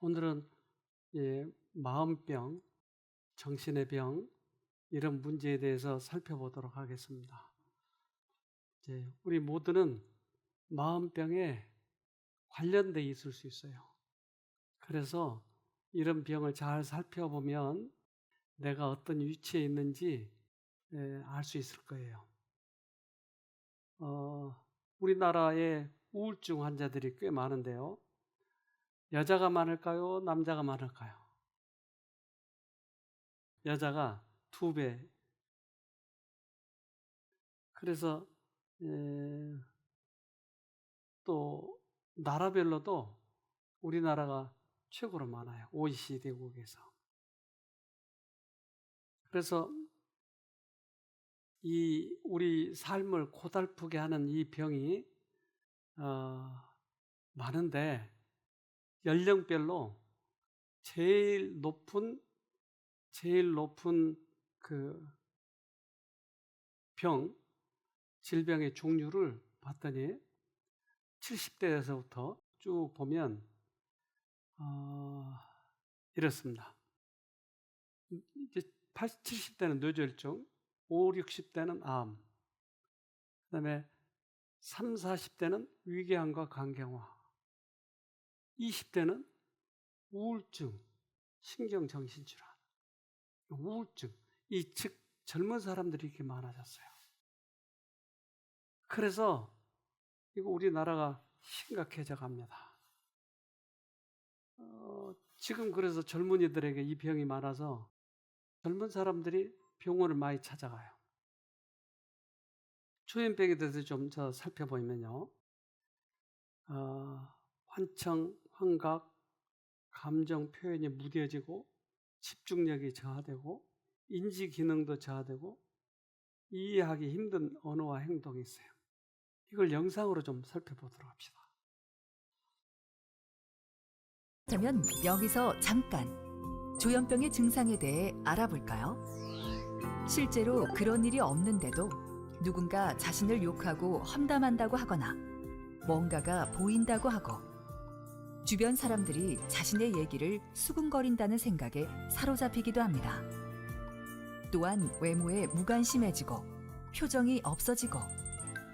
오늘은 마음병, 정신의 병 이런 문제에 대해서 살펴보도록 하겠습니다. 우리 모두는 마음병에 관련돼 있을 수 있어요. 그래서 이런 병을 잘 살펴보면 내가 어떤 위치에 있는지 알 수 있을 거예요. 우리나라에 우울증 환자들이 꽤 많은데요. 여자가 많을까요? 남자가 많을까요? 여자가 2배. 그래서 또 나라별로도 우리나라가 최고로 많아요. OECD국에서. 그래서 이 우리 삶을 고달프게 하는 이 병이 많은데 연령별로 제일 높은 그 질병의 종류를 봤더니 70대에서부터 쭉 보면 이렇습니다. 이제 70대는 뇌졸중, 5, 60대는 암, 그 다음에 3, 40대는 위궤양과 간경화, 20대는 우울증, 신경정신질환, 우울증, 즉 젊은 사람들이 이렇게 많아졌어요. 그래서 이거 우리나라가 심각해져 갑니다. 지금 그래서 젊은이들에게 이 병이 많아서 젊은 사람들이 병원을 많이 찾아가요. 조현병에 대해서 좀 더 살펴보면요. 환청, 환각, 감정 표현이 무뎌지고 집중력이 저하되고 인지 기능도 저하되고 이해하기 힘든 언어와 행동이 있어요. 이걸 영상으로 좀 살펴보도록 합시다. 그러면 여기서 잠깐 조현병의 증상에 대해 알아볼까요? 실제로 그런 일이 없는데도 누군가 자신을 욕하고 험담한다고 하거나 뭔가가 보인다고 하고 주변 사람들이 자신의 얘기를 수군거린다는 생각에 사로잡히기도 합니다. 또한 외모에 무관심해지고 표정이 없어지고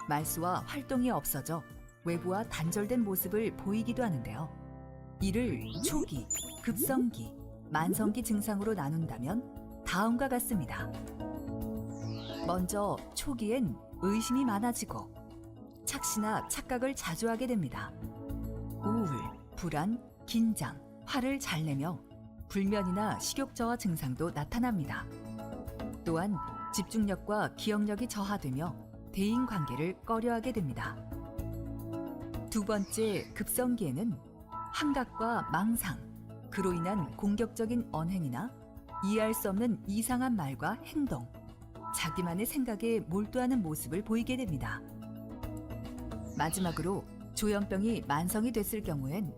말수와 활동이 없어져 외부와 단절된 모습을 보이기도 하는데요. 이를 초기, 급성기, 만성기 증상으로 나눈다면 다음과 같습니다. 먼저 초기엔 의심이 많아지고 착시나 착각을 자주 하게 됩니다. 우울, 불안, 긴장, 화를 잘 내며 불면이나 식욕 저하 증상도 나타납니다. 또한 집중력과 기억력이 저하되며 대인관계를 꺼려하게 됩니다. 두 번째 급성기에는 환각과 망상, 그로 인한 공격적인 언행이나 이해할 수 없는 이상한 말과 행동, 자기만의 생각에 몰두하는 모습을 보이게 됩니다. 마지막으로 조현병이 만성이 됐을 경우엔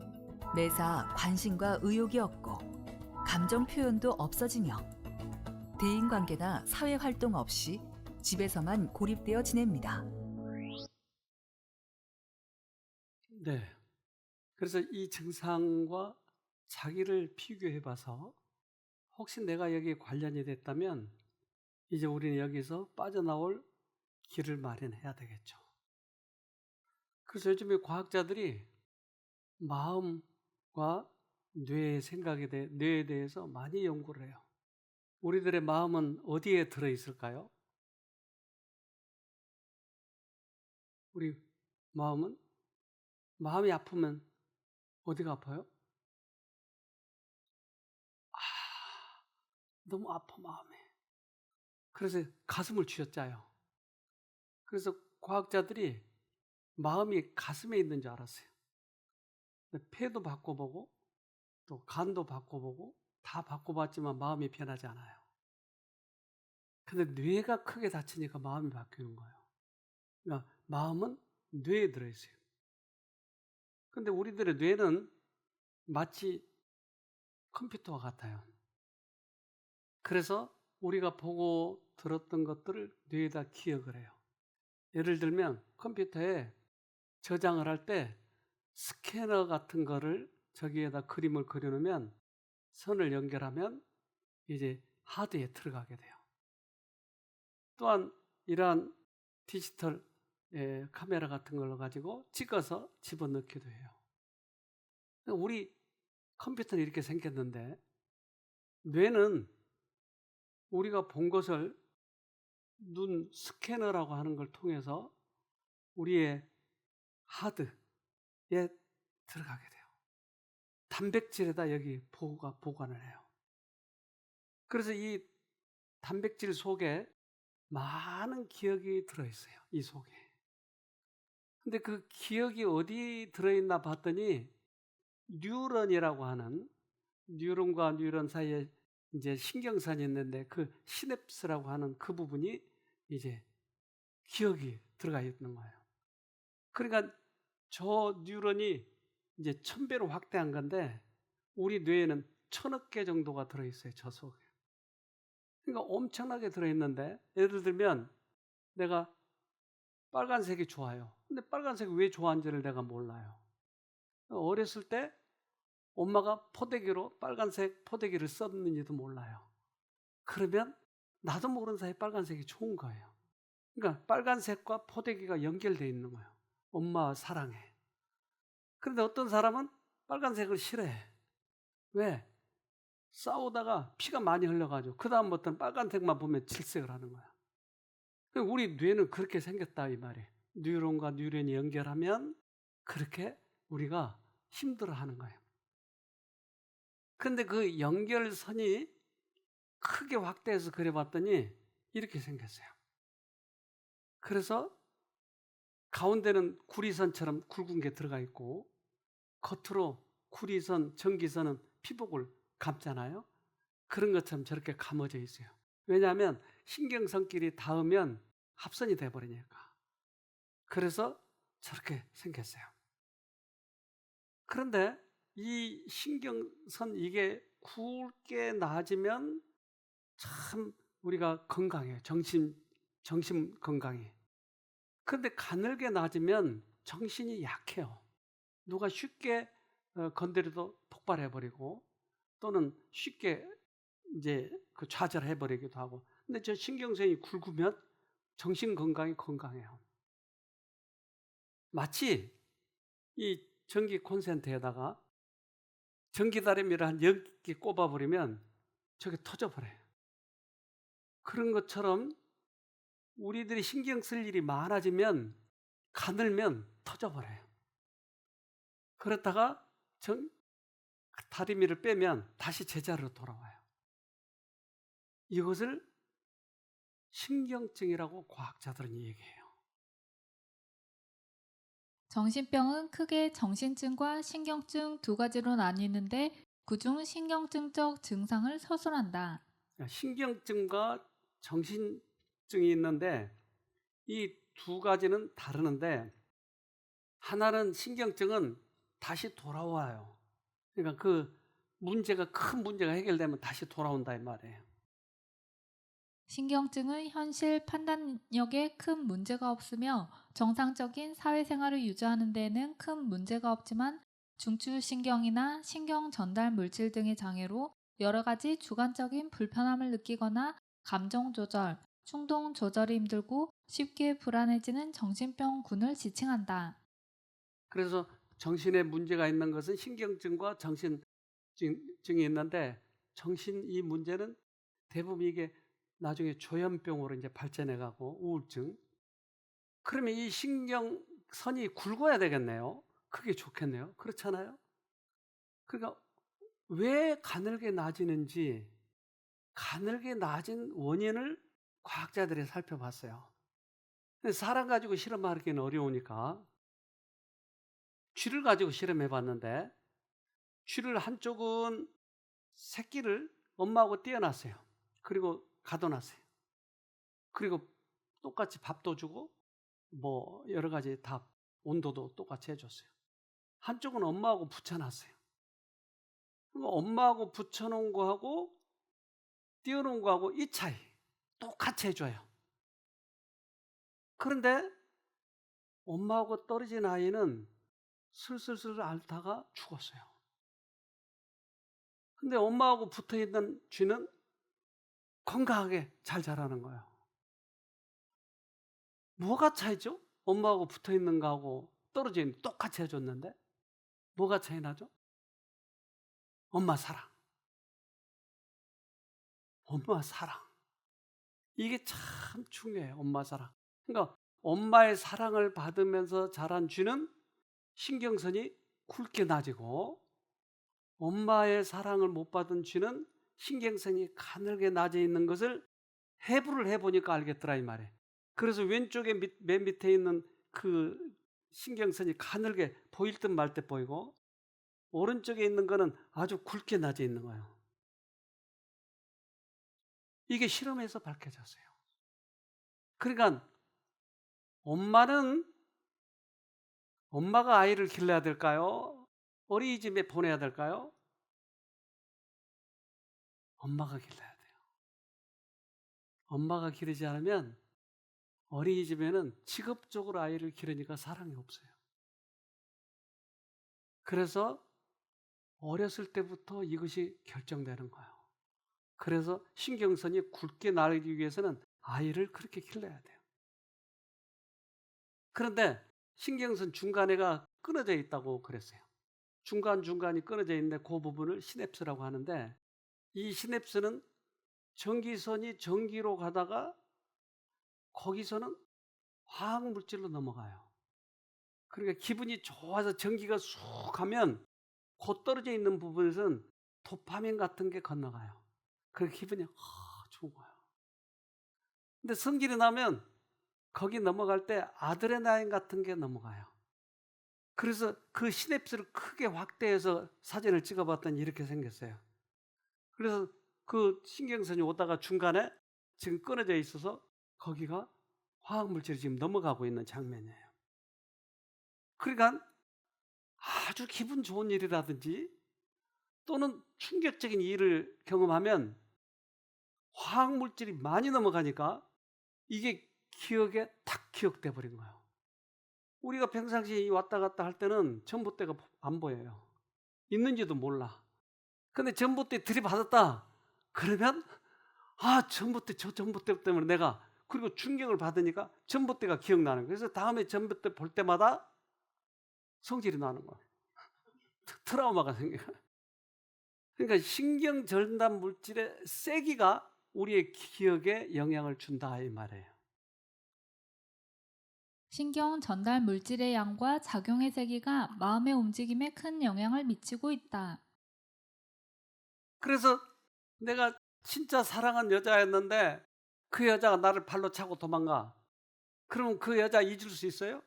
매사 관심과 의욕이 없고 감정 표현도 없어지며 대인관계나 사회활동 없이 집에서만 고립되어 지냅니다. 네. 그래서 이 증상과 자기를 비교해봐서 혹시 내가 여기에 관련이 됐다면 이제 우리는 여기서 빠져나올 길을 마련해야 되겠죠. 그래서 요즘에 과학자들이 마음과 뇌의 뇌에 대해서 많이 연구를 해요. 우리들의 마음은 어디에 들어있을까요? 우리 마음이 아프면 어디가 아파요? 너무 아파 마음에. 그래서 가슴을 쥐어짜요. 그래서 과학자들이 마음이 가슴에 있는 줄 알았어요. 폐도 바꿔보고 또 간도 바꿔보고 다 바꿔봤지만 마음이 변하지 않아요. 근데 뇌가 크게 다치니까 마음이 바뀌는 거예요. 그러니까 마음은 뇌에 들어있어요. 근데 우리들의 뇌는 마치 컴퓨터와 같아요. 그래서 우리가 보고 들었던 것들을 뇌에다 기억을 해요. 예를 들면 컴퓨터에 저장을 할 때 스캐너 같은 거를 저기에다 그림을 그려놓으면 선을 연결하면 이제 하드에 들어가게 돼요. 또한 이러한 디지털 카메라 같은 걸 가지고 찍어서 집어넣기도 해요. 우리 컴퓨터는 이렇게 생겼는데 뇌는 우리가 본 것을 눈 스캐너라고 하는 걸 통해서 우리의 하드에 들어가게 돼요. 단백질에다 여기 보관을 해요. 그래서 이 단백질 속에 많은 기억이 들어있어요. 이 속에. 근데 그 기억이 어디 들어있나 봤더니 뉴런이라고 하는 뉴런과 뉴런 사이에 이제 신경선이 있는데 그 시냅스라고 하는 그 부분이 이제 기억이 들어가 있는 거예요. 그러니까 저 뉴런이 이제 1000배로 확대한 건데 우리 뇌에는 1000억 개 정도가 들어있어요. 저 속에. 그러니까 엄청나게 들어있는데 예를 들면 내가 빨간색이 좋아요. 근데 빨간색이 왜 좋아하는지를 내가 몰라요. 어렸을 때 엄마가 포대기로 빨간색 포대기를 썼는지도 몰라요. 그러면 나도 모르는 사이에 빨간색이 좋은 거예요. 그러니까 빨간색과 포대기가 연결되어 있는 거예요. 엄마 사랑해. 그런데 어떤 사람은 빨간색을 싫어해. 왜? 싸우다가 피가 많이 흘러가지고 그 다음부터는 빨간색만 보면 질색을 하는 거야. 우리 뇌는 그렇게 생겼다 이 말이에요. 뉴런과 뉴런이 연결하면 그렇게 우리가 힘들어하는 거예요. 그런데 그 연결선이 크게 확대해서 그려봤더니 이렇게 생겼어요. 그래서 가운데는 구리선처럼 굵은 게 들어가 있고 겉으로 구리선, 전기선은 피복을 감잖아요. 그런 것처럼 저렇게 감아져 있어요. 왜냐하면 신경선끼리 닿으면 합선이 돼버리니까. 그래서 저렇게 생겼어요. 그런데 이 신경선 이게 굵게 낮으면 참 우리가 건강해요. 정신 건강해. 그런데 가늘게 낮으면 정신이 약해요. 누가 쉽게 건드려도 폭발해버리고 또는 쉽게 이제 그 좌절해버리기도 하고. 근데 저 신경선이 굵으면 정신 건강이 건강해요. 마치 이 전기 콘센트에다가 전기다리미를 한 10개 꼽아버리면 저게 터져버려요. 그런 것처럼 우리들이 신경 쓸 일이 많아지면 가늘면 터져버려요. 그렇다가 다리미를 빼면 다시 제자리로 돌아와요. 이것을 신경증이라고 과학자들은 얘기해요. 정신병은 크게 정신증과 신경증 두 가지로 나뉘는데 그중 신경증적 증상을 서술한다. 신경증과 정신증이 있는데 이 두 가지는 다르는데 하나는 신경증은 다시 돌아와요. 그러니까 그 문제가 큰 문제가 해결되면 다시 돌아온다 이 말이에요. 신경증은 현실 판단력에 큰 문제가 없으며 정상적인 사회생활을 유지하는 데에는 큰 문제가 없지만 중추신경이나 신경 전달 물질 등의 장애로 여러 가지 주관적인 불편함을 느끼거나 감정 조절, 충동 조절이 힘들고 쉽게 불안해지는 정신병군을 지칭한다. 그래서 정신에 문제가 있는 것은 신경증과 정신증이 있는데 정신 이 문제는 대부분 이게 나중에 조현병으로 이제 발전해가고 우울증. 그러면 이 신경선이 굵어야 되겠네요. 그게 좋겠네요. 그렇잖아요. 그러니까 왜 가늘게 낮이는지 가늘게 낮은 원인을 과학자들이 살펴봤어요. 사람 가지고 실험하기는 어려우니까 쥐를 가지고 실험해봤는데 쥐를 한쪽은 새끼를 엄마하고 떼어놨어요. 그리고 가둬놨어요. 그리고 똑같이 밥도 주고 뭐 여러 가지 다 온도도 똑같이 해줬어요. 한쪽은 엄마하고 붙여놨어요. 엄마하고 붙여놓은 거하고 띄워놓은 거하고 이 차이 똑같이 해줘요. 그런데 엄마하고 떨어진 아이는 슬슬슬 앓다가 죽었어요. 근데 엄마하고 붙어있는 쥐는 건강하게 잘 자라는 거예요. 뭐가 차이죠? 엄마하고 붙어있는 거하고 떨어져 있는 똑같이 해줬는데 뭐가 차이 나죠? 엄마 사랑. 엄마 사랑. 이게 참 중요해요. 엄마 사랑. 그러니까 엄마의 사랑을 받으면서 자란 쥐는 신경선이 굵게 낮이고, 엄마의 사랑을 못 받은 쥐는 신경선이 가늘게 낮아 있는 것을 해부를 해보니까 알겠더라 이 말이에요. 그래서 왼쪽에 맨 밑에 있는 그 신경선이 가늘게 보일 듯 말 듯 보이고, 오른쪽에 있는 거는 아주 굵게 낮아 있는 거예요. 이게 실험에서 밝혀졌어요. 그러니까 엄마가 아이를 길러야 될까요? 어린이집에 보내야 될까요? 엄마가 길러야 돼요. 엄마가 기르지 않으면 어린이집에는 직업적으로 아이를 기르니까 사랑이 없어요. 그래서 어렸을 때부터 이것이 결정되는 거예요. 그래서 신경선이 굵게 나기 위해서는 아이를 그렇게 길러야 돼요. 그런데 신경선 중간에가 끊어져 있다고 그랬어요. 중간중간이 끊어져 있는데 그 부분을 시냅스라고 하는데, 이 시냅스는 전기선이 전기로 가다가 거기서는 화학물질로 넘어가요. 그러니까 기분이 좋아서 전기가 쑥 가면 곧 떨어져 있는 부분에서는 도파민 같은 게 건너가요. 그래서 기분이 좋은 거예요. 근데 성질이 나면 거기 넘어갈 때 아드레날린 같은 게 넘어가요. 그래서 그 시냅스를 크게 확대해서 사진을 찍어봤더니 이렇게 생겼어요. 그래서 그 신경선이 오다가 중간에 지금 끊어져 있어서 거기가 화학물질이 지금 넘어가고 있는 장면이에요. 그러니까 아주 기분 좋은 일이라든지 또는 충격적인 일을 경험하면 화학물질이 많이 넘어가니까 이게 기억에 탁 기억돼 버린 거예요. 우리가 평상시에 왔다 갔다 할 때는 전봇대가 안 보여요. 있는지도 몰라. 근데 전봇대 들이받았다 그러면 전봇대, 저 전봇대 때문에 내가, 그리고 충격을 받으니까 전봇대가 기억나는 거예요. 그래서 다음에 전봇대 볼 때마다 성질이 나는 거예요. 트라우마가 생겨요. 그러니까 신경 전달 물질의 세기가 우리의 기억에 영향을 준다 이 말이에요. 신경 전달 물질의 양과 작용의 세기가 마음의 움직임에 큰 영향을 미치고 있다. 그래서 내가 진짜 사랑한 여자였는데 그 여자가 나를 발로 차고 도망가. 그러면 그 여자 잊을 수 있어요?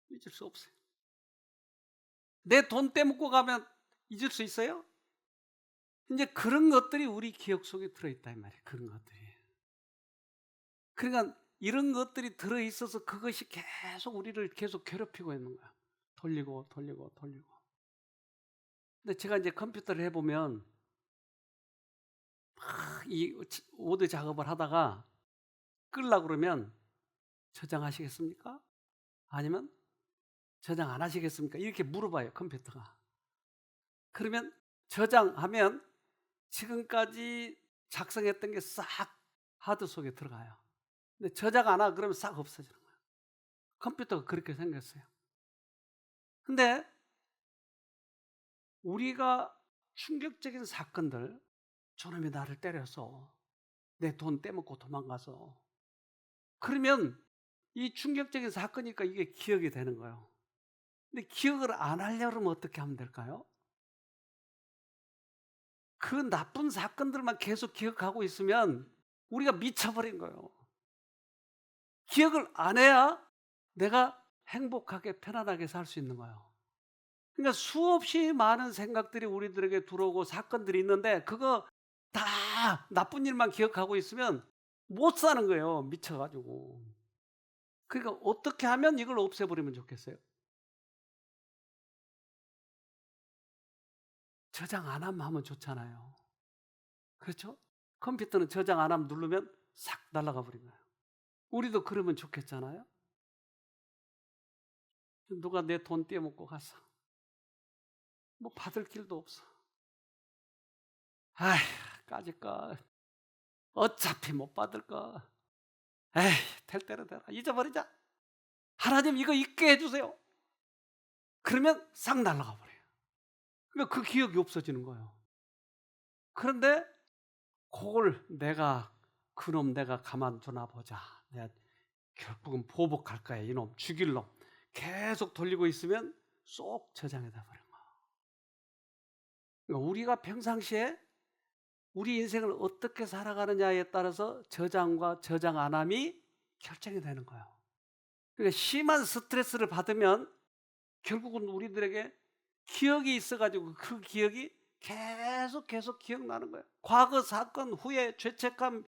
잊을 수 없어요. 내 돈 떼먹고 가면 잊을 수 있어요? 이제 그런 것들이 우리 기억 속에 들어있다 이 말이에요. 그런 것들이. 그러니까 이런 것들이 들어있어서 그것이 계속 우리를 계속 괴롭히고 있는 거야. 돌리고. 근데 제가 이제 컴퓨터를 해보면 이 워드 작업을 하다가 끌려고 그러면 저장하시겠습니까? 아니면 저장 안 하시겠습니까? 이렇게 물어봐요, 컴퓨터가. 그러면 저장하면 지금까지 작성했던 게 싹 하드 속에 들어가요. 근데 저장 안 하고 그러면 싹 없어지는 거예요. 컴퓨터가 그렇게 생겼어요. 근데 우리가 충격적인 사건들, 저놈이 나를 때려서 내 돈 떼먹고 도망가서, 그러면 이 충격적인 사건이니까 이게 기억이 되는 거예요. 근데 기억을 안 하려면 어떻게 하면 될까요? 그 나쁜 사건들만 계속 기억하고 있으면 우리가 미쳐버린 거예요. 기억을 안 해야 내가 행복하게 편안하게 살 수 있는 거예요. 그러니까 수없이 많은 생각들이 우리들에게 들어오고 사건들이 있는데 그거 다 나쁜 일만 기억하고 있으면 못 사는 거예요. 미쳐가지고. 그러니까 어떻게 하면 이걸 없애버리면 좋겠어요? 저장 안 하면 좋잖아요. 그렇죠? 컴퓨터는 저장 안 하면 누르면 싹 날아가 버린 거예요. 우리도 그러면 좋겠잖아요. 누가 내 돈 떼먹고 가서 뭐 받을 길도 없어. 아이, 까짓거 어차피 못 받을 거. 에이, 될 대로 되라. 잊어버리자. 하나님 이거 잊게 해주세요. 그러면 싹 날아가 버려요. 그러니까 그 기억이 없어지는 거예요. 그런데 그걸 그놈 내가 가만두나 보자. 내가 결국은 보복할 거야. 이놈 죽일 놈. 계속 돌리고 있으면 쏙 저장해 다 버린 거야. 그러니까 우리가 평상시에 우리 인생을 어떻게 살아가느냐에 따라서 저장과 저장 안 함이 결정이 되는 거예요. 그러니까 심한 스트레스를 받으면 결국은 우리들에게 기억이 있어가지고 그 기억이 계속 기억나는 거예요. 과거 사건, 후회, 죄책감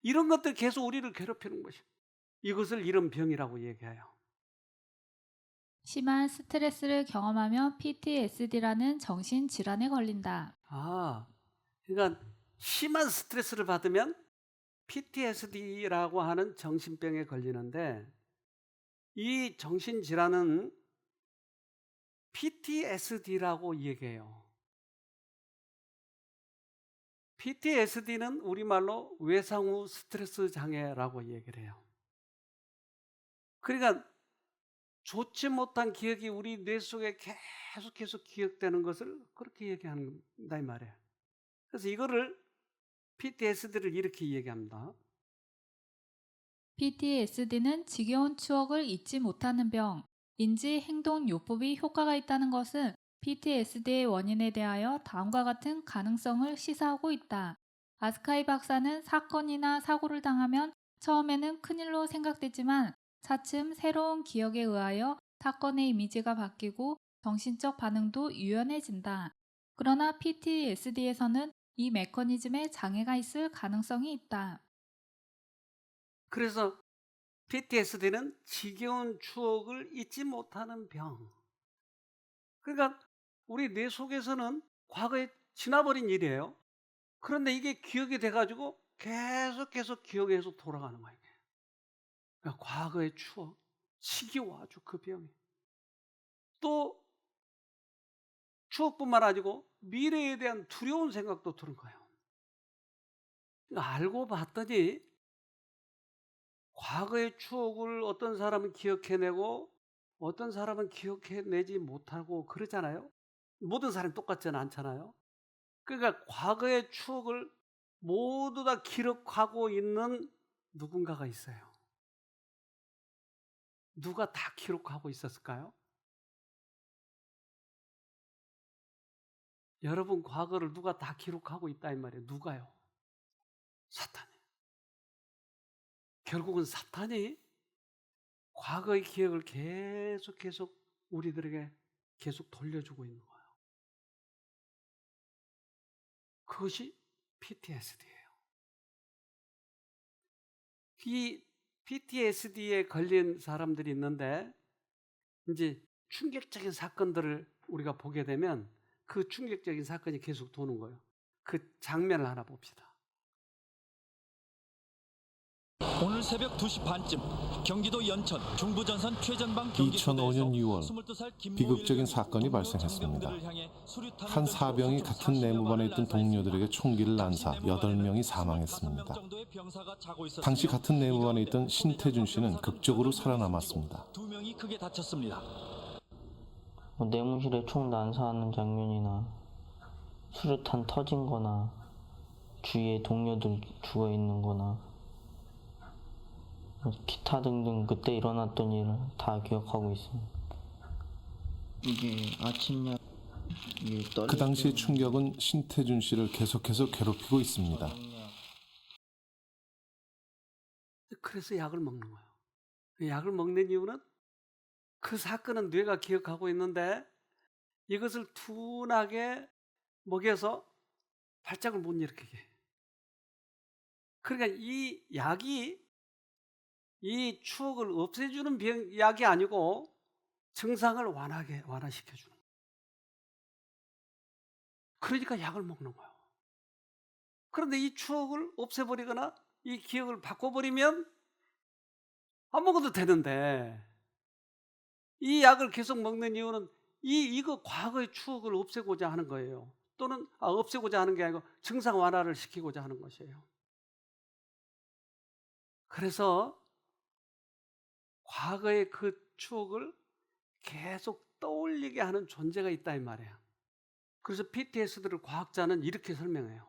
이런 것들 계속 우리를 괴롭히는 것이에요. 이것을 이런 병이라고 얘기해요. 심한 스트레스를 경험하면 PTSD라는 정신질환에 걸린다. 그러니까 심한 스트레스를 받으면 PTSD라고 하는 정신병에 걸리는데 이 정신질환은 PTSD라고 얘기해요. PTSD는 우리말로 외상후 스트레스 장애라고 얘기를 해요. 그러니까 좋지 못한 기억이 우리 뇌 속에 계속 기억되는 것을 그렇게 얘기한다 이 말이에요. 그래서 이거를 PTSD를 이렇게 얘기합니다. PTSD는 지겨운 추억을 잊지 못하는 병, 인지 행동 요법이 효과가 있다는 것은 PTSD의 원인에 대하여 다음과 같은 가능성을 시사하고 있다. 아스카이 박사는 사건이나 사고를 당하면 처음에는 큰일로 생각되지만 차츰 새로운 기억에 의하여 사건의 이미지가 바뀌고 정신적 반응도 유연해진다. 그러나 PTSD에서는 이 메커니즘에 장애가 있을 가능성이 있다. 그래서 PTSD는 지겨운 추억을 잊지 못하는 병. 그러니까 우리 뇌 속에서는 과거에 지나버린 일이에요. 그런데 이게 기억이 돼가지고 계속 기억에서 돌아가는 거예요. 그러니까 과거의 추억, 지겨워 아주 그 병이. 또 추억뿐만 아니고 미래에 대한 두려운 생각도 드는 거예요. 그러니까 알고 봤더니 과거의 추억을 어떤 사람은 기억해내고 어떤 사람은 기억해내지 못하고 그러잖아요. 모든 사람이 똑같지는 않잖아요. 그러니까 과거의 추억을 모두 다 기록하고 있는 누군가가 있어요. 누가 다 기록하고 있었을까요? 여러분 과거를 누가 다 기록하고 있다 이 말이에요. 누가요? 사탄이. 결국은 사탄이 과거의 기억을 계속 우리들에게 계속 돌려주고 있는 거예요. 그것이 PTSD예요. 이 PTSD에 걸린 사람들이 있는데 이제 충격적인 사건들을 우리가 보게 되면 그 충격적인 사건이 계속 도는 거예요. 그 장면을 하나 봅시다. 오늘 새벽 2시 반쯤 경기도 연천 중부전선 최전방 경기 2005년 6월 비극적인 사건이 발생했습니다. 한 사병이 같은 내무반에 있던 동료들에게 총기를 난사 8명이 사망했습니다. 당시 같은 내무반에 있던 신태준 씨는 극적으로 살아남았습니다. 2명이 크게 다쳤습니다. 내무실에 총 난사하는 장면이나 수류탄 터진 거나 주위에 동료들 죽어 있는 거나 기타 등등 그때 일어났던 일을 다 기억하고 있습니다. 이게 아침약 그 당시의 충격은 신태준 씨를 계속해서 괴롭히고 있습니다. 그래서 약을 먹는 거예요. 약을 먹는 이유는 그 사건은 뇌가 기억하고 있는데 이것을 둔하게 먹여서 발작을 못 일으키게 해요. 그러니까 이 약이 이 추억을 없애주는 약이 아니고 증상을 완화시켜주는 거예요. 그러니까 약을 먹는 거예요. 그런데 이 추억을 없애버리거나 이 기억을 바꿔버리면 안 먹어도 되는데 이 약을 계속 먹는 이유는 이거 과거의 추억을 없애고자 하는 거예요. 또는 없애고자 하는 게 아니고 증상 완화를 시키고자 하는 것이에요. 그래서 과거의 그 추억을 계속 떠올리게 하는 존재가 있다 이 말이에요. 그래서 PTSD를 과학자는 이렇게 설명해요.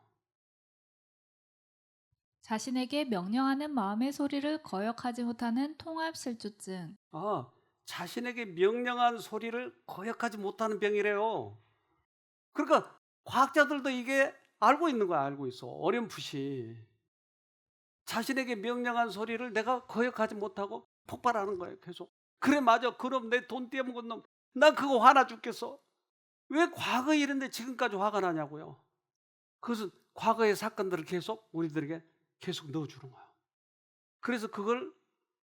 자신에게 명령하는 마음의 소리를 거역하지 못하는 통합실조증. 자신에게 명령한 소리를 거역하지 못하는 병이래요. 그러니까 과학자들도 이게 알고 있는 거야. 알고 있어. 어렴풋이. 자신에게 명령한 소리를 내가 거역하지 못하고 폭발하는 거예요. 계속. 그래 맞아. 그럼 내 돈 떼먹은 놈. 난 그거 화나 죽겠어. 왜 과거 일인데 지금까지 화가 나냐고요. 그것은 과거의 사건들을 계속 우리들에게 계속 넣어주는 거예요. 그래서 그걸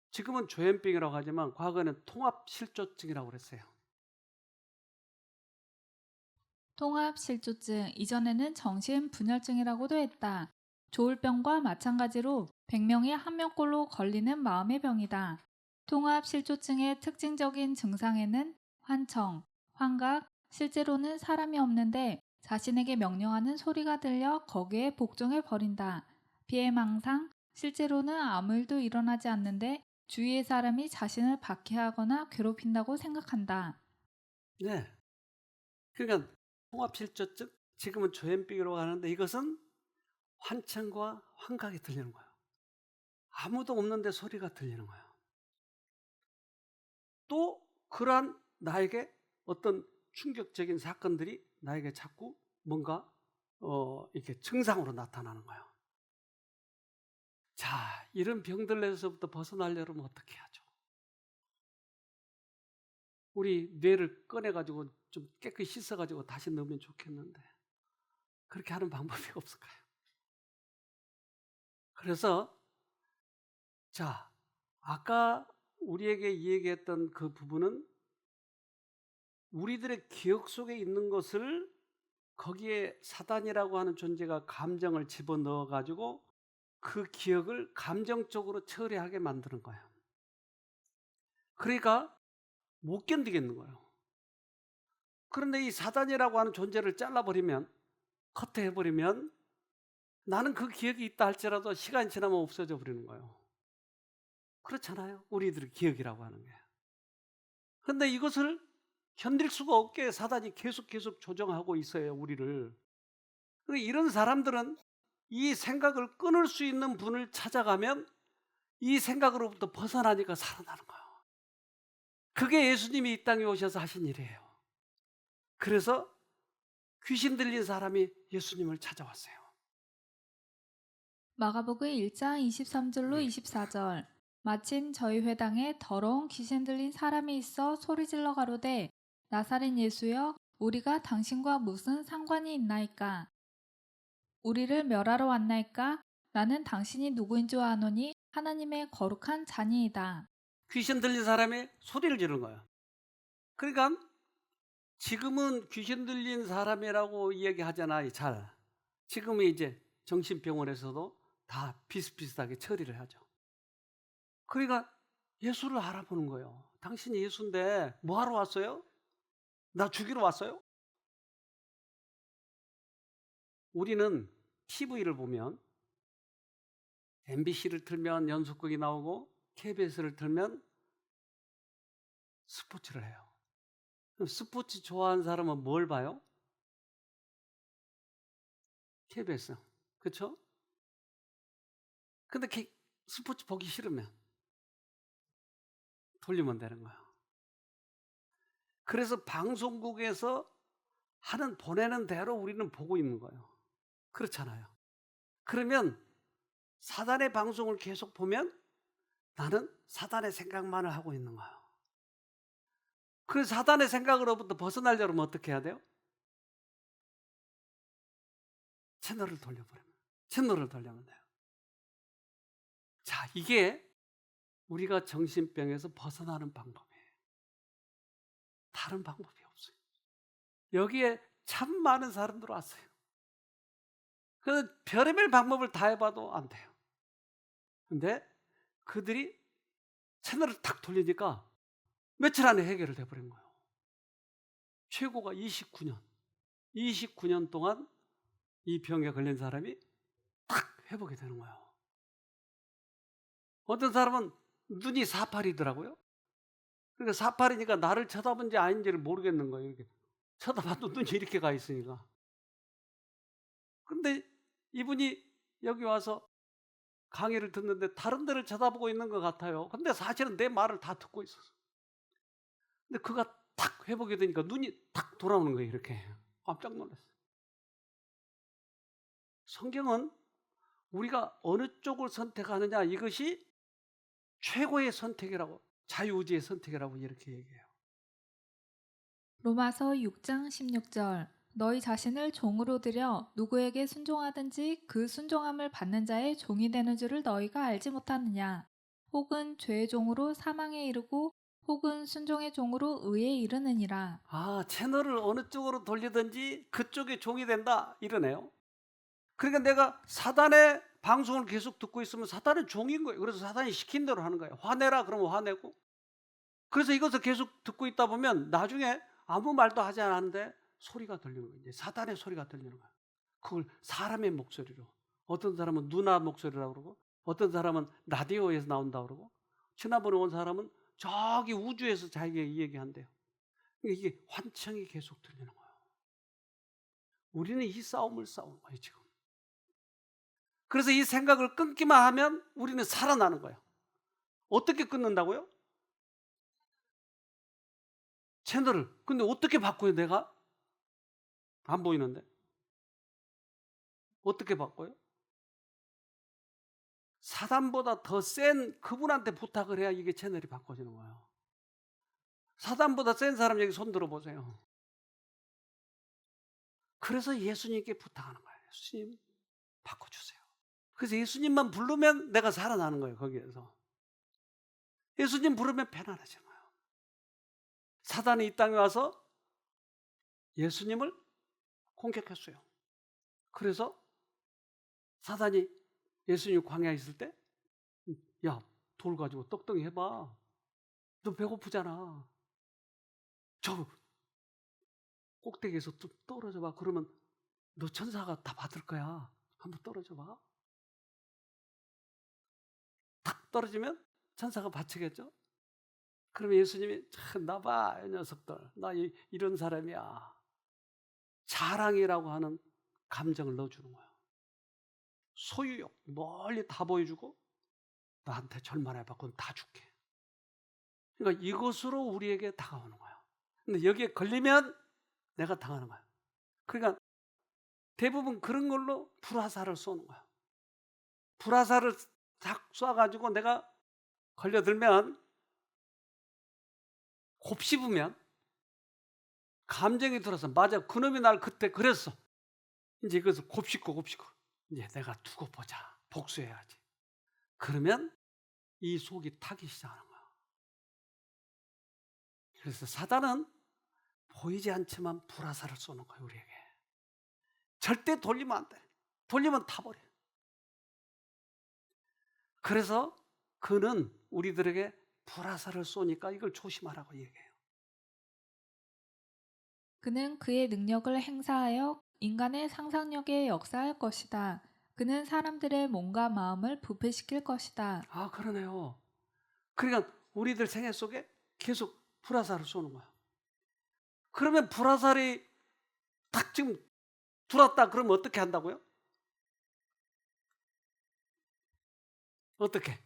지금은 조현병이라고 하지만 과거에는 통합실조증이라고 그랬어요. 통합실조증, 이전에는 정신분열증이라고도 했다. 조울병과 마찬가지로 100명에 1명꼴로 걸리는 마음의 병이다. 통합실조증의 특징적인 증상에는 환청, 환각, 실제로는 사람이 없는데 자신에게 명령하는 소리가 들려 거기에 복종해 버린다. 피해망상, 실제로는 아무 일도 일어나지 않는데 주위의 사람이 자신을 박해하거나 괴롭힌다고 생각한다. 네. 그러니까 통합실조증, 지금은 조현병이라고 하는데 이것은 환청과 환각이 들리는 거예요. 아무도 없는데 소리가 들리는 거예요. 또 그러한 나에게 어떤 충격적인 사건들이 나에게 자꾸 뭔가 이렇게 증상으로 나타나는 거예요. 자, 이런 병들에서부터 벗어나려면 어떻게 하죠? 우리 뇌를 꺼내가지고 좀 깨끗이 씻어가지고 다시 넣으면 좋겠는데 그렇게 하는 방법이 없을까요? 그래서 자, 아까 우리에게 이야기했던 그 부분은 우리들의 기억 속에 있는 것을 거기에 사단이라고 하는 존재가 감정을 집어넣어 가지고 그 기억을 감정적으로 처리하게 만드는 거예요. 그러니까 못 견디겠는 거예요. 그런데 이 사단이라고 하는 존재를 잘라버리면, 커트해버리면 나는 그 기억이 있다 할지라도 시간이 지나면 없어져 버리는 거예요. 그렇잖아요. 우리들의 기억이라고 하는 게. 그런데 이것을 견딜 수가 없게 사단이 계속 조정하고 있어요. 우리를. 이런 사람들은 이 생각을 끊을 수 있는 분을 찾아가면 이 생각으로부터 벗어나니까 살아나는 거예요. 그게 예수님이 이 땅에 오셔서 하신 일이에요. 그래서 귀신 들린 사람이 예수님을 찾아왔어요. 마가복음 1장 23절로 24절. 마침 저희 회당에 더러운 귀신 들린 사람이 있어 소리질러 가로되 나사렛 예수여 우리가 당신과 무슨 상관이 있나이까? 우리를 멸하러 왔나이까? 나는 당신이 누구인 줄 아노니 하나님의 거룩한 자니이다. 귀신 들린 사람이 소리를 지르는 거예요. 그러니까 지금은 귀신 들린 사람이라고 이야기하잖아요. 잘. 지금은 이제 정신병원에서도 다 비슷비슷하게 처리를 하죠. 그러니까 예수를 알아보는 거예요. 당신이 예수인데 뭐 하러 왔어요? 나 죽이러 왔어요? 우리는 TV를 보면 MBC를 틀면 연속극이 나오고 KBS를 틀면 스포츠를 해요. 그럼 스포츠 좋아하는 사람은 뭘 봐요? KBS. 그렇죠? 근데 스포츠 보기 싫으면 돌리면 되는 거예요. 그래서 방송국에서 보내는 대로 우리는 보고 있는 거예요. 그렇잖아요. 그러면 사단의 방송을 계속 보면 나는 사단의 생각만을 하고 있는 거예요. 그래서 사단의 생각으로부터 벗어나려면 어떻게 해야 돼요? 채널을 돌려면 돼요. 자, 이게 우리가 정신병에서 벗어나는 방법이에요. 다른 방법이 없어요. 여기에 참 많은 사람들 왔어요. 그래서 별의별 방법을 다 해봐도 안 돼요. 근데 그들이 채널을 탁 돌리니까 며칠 안에 해결을 돼버린 거예요. 최고가 29년. 29년 동안 이 병에 걸린 사람이 딱 회복이 되는 거예요. 어떤 사람은 눈이 사팔이더라고요. 그러니까 사팔이니까 나를 쳐다본지 아닌지를 모르겠는 거예요. 이렇게 쳐다봐도 눈이 이렇게 가 있으니까. 근데 이분이 여기 와서 강의를 듣는데 다른 데를 쳐다보고 있는 것 같아요. 근데 사실은 내 말을 다 듣고 있었어. 근데 그가 탁 회복이 되니까 눈이 탁 돌아오는 거예요. 이렇게. 깜짝 놀랐어요. 성경은 우리가 어느 쪽을 선택하느냐, 이것이 최고의 선택이라고, 자유의지의 선택이라고 이렇게 얘기해요. 로마서 6장 16절 너희 자신을 종으로 들여 누구에게 순종하든지 그 순종함을 받는 자의 종이 되는 줄을 너희가 알지 못하느냐. 혹은 죄의 종으로 사망에 이르고 혹은 순종의 종으로 의에 이르느니라. 채널을 어느 쪽으로 돌리든지 그쪽의 종이 된다 이러네요. 그러니까 내가 사단의 방송을 계속 듣고 있으면 사단은 종인 거예요. 그래서 사단이 시킨 대로 하는 거예요. 화내라 그러면 화내고. 그래서 이것을 계속 듣고 있다 보면 나중에 아무 말도 하지 않았는데 소리가 들리는 거예요. 사단의 소리가 들리는 거예요. 그걸 사람의 목소리로. 어떤 사람은 누나 목소리라고 그러고, 어떤 사람은 라디오에서 나온다고 그러고, 지난번에 온 사람은 저기 우주에서 자기가 이 얘기한대요. 이게 환청이 계속 들리는 거예요. 우리는 이 싸움을 싸우는 거예요, 지금. 그래서 이 생각을 끊기만 하면 우리는 살아나는 거예요. 어떻게 끊는다고요? 채널을. 근데 어떻게 바꿔요, 내가? 안 보이는데. 어떻게 바꿔요? 사단보다 더 센 그분한테 부탁을 해야 이게 채널이 바꿔지는 거예요. 사단보다 센 사람 여기 손 들어보세요. 그래서 예수님께 부탁하는 거예요. 예수님 바꿔주세요. 그래서 예수님만 부르면 내가 살아나는 거예요. 거기에서. 예수님 부르면 편안해지는 거예요. 사단이 이 땅에 와서 예수님을 공격했어요. 그래서 사단이 예수님 광야에 있을 때, 야, 돌 가지고 떡덩이 해봐. 너 배고프잖아. 저 꼭대기에서 좀 떨어져 봐. 그러면 너 천사가 다 받을 거야. 한번 떨어져 봐. 탁 떨어지면 천사가 받치겠죠? 그러면 예수님이 나봐, 이 녀석들. 나 이런 사람이야. 자랑이라고 하는 감정을 넣어주는 거야. 소유욕 멀리 다 보여주고 나한테 절만해봐. 그건 다 줄게. 그러니까 이것으로 우리에게 다가오는 거야. 근데 여기에 걸리면 내가 당하는 거야. 그러니까 대부분 그런 걸로 불화살을 쏘는 거야. 불화살을 탁 쏴가지고 내가 걸려들면, 곱씹으면 감정이 들어서, 맞아, 그놈이 날 그때 그랬어. 이제 이것을 곱씹고 이제 내가 두고 보자. 복수해야지. 그러면 이 속이 타기 시작하는 거야. 그래서 사단은 보이지 않지만 불화살을 쏘는 거예요, 우리에게. 절대 돌리면 안 돼. 돌리면 타버려. 그래서 그는 우리들에게 불화살을 쏘니까 이걸 조심하라고 얘기해요. 그는 그의 능력을 행사하여 인간의 상상력에 역사할 것이다. 그는 사람들의 몸과 마음을 부패시킬 것이다. 그러네요. 그러니까 우리들 생애 속에 계속 불화살을 쏘는 거야. 그러면 불화살이 딱 지금 들어왔다 그러면 어떻게 한다고요? 어떻게?